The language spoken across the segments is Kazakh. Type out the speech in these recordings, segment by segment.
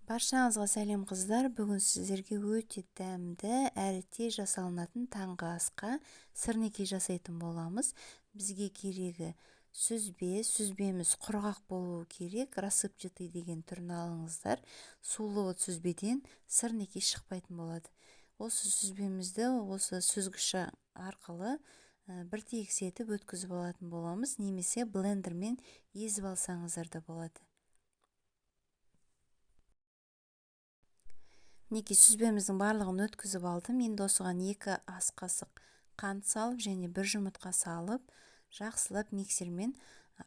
Баршаңызға сәлем қыздар. Бүгін сіздерге өте дәмді әрі тез жасалынатын таңғы асқа сырнеке жасайтын боламыз. Бізге керегі сүзбеміз құрғақ болуы керек. Рассыпчатый деген түрін алыңыздар. Сулы сүзбеден сырнеке шықпайтын болады. Осы сүзбемізді осы сүзгіш арқылы бір тегіс етіп өткізіп алатын боламыз, немесе блендермен езіп алсаңыздар да болады. Мінекей сүзбеміздің барлығын өткізіп алдым. Енді осыған 2 ас қасық қант салып және 1 жұмыртқа салып, жақсылап миксермен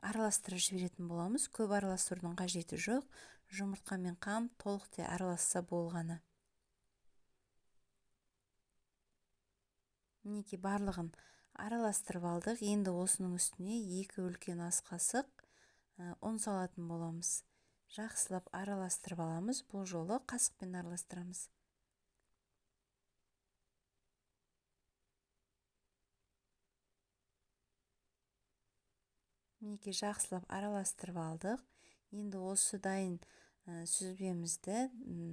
араластырып жіберетін боламыз. Көп араластырудың қажеті жоқ. Жұмыртқа мен қант толықтай араласса болғаны. Мінекей барлығын араластырып алдық. Енді осының үстіне 2 үлкен ас қасық ұн салатын боламыз. Жақсылап араластырып аламыз. Бұл жолы қасықпен араластырамыз. Мінекей жақсылап араластырып алдық. Енді осы дайын сүзбемізді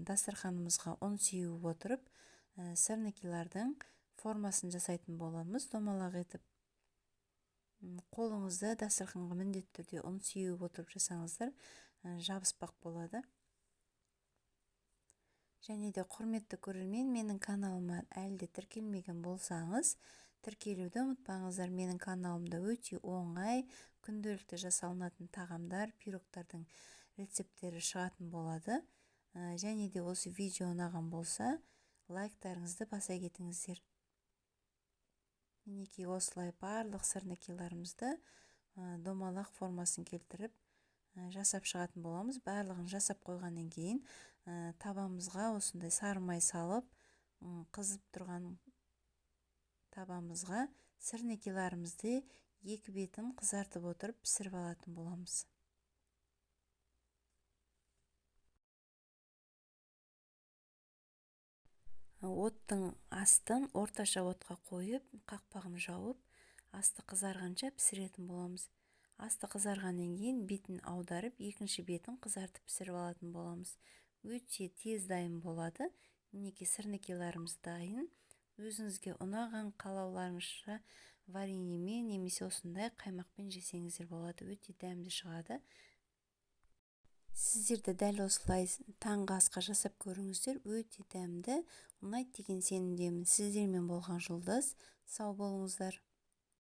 дастарханымызға ұн сеуіп отырып, сырнекелердің формасын жасайтын боламыз. Домалақ етіп қолыңызды дастарханға міндетті түрде ұн сеуіп отырып жасаңыздар, жабыспақ болады. Және де құрметті көрермен, менің каналыма әлде тіркелмеген болсаңыз, тіркелуді ұмытпаңыздар. Менің каналымда өте оңай, күнделікті жасалынатын тағамдар, пирогтардың рецепттері шығатын болады. Және де осы видео ұнаған болса, лайктарыңызды баса кетіңіздер. Мінекей осылай барлық сырнекелерімізді домалақ формасын келтіріп жасап шығатын боламыз. Барлығын жасап қойғаннан кейін табамызға осындай сары май салып, қызып тұрған табамызға сырнекелерімізді 2 бетін қызартып отырып пісіріп алатын боламыз. Оттың астын орташа отқа қойып, қақпағын жауып, асты қызарғанша пісіретін боламыз. Асты қызарғаннан кейін бетін аударып, екінші бетін қызартып пісіріп алатын боламыз. Өте тез дайын болады. Мінекей сырнекелеріміз дайын. Өзіңізге ұнаған қалауларыңызша вареньемен немесе осындай қаймақпен жесеңіздер болады. Өте дәмді шығады. Сіздерді дәл осылай таңғы асқа жасап көріңіздер. Өте дәмді, ұнайды деген сенімдемін. Сіздермен болған Жұлдыз. Сау болыңыздар.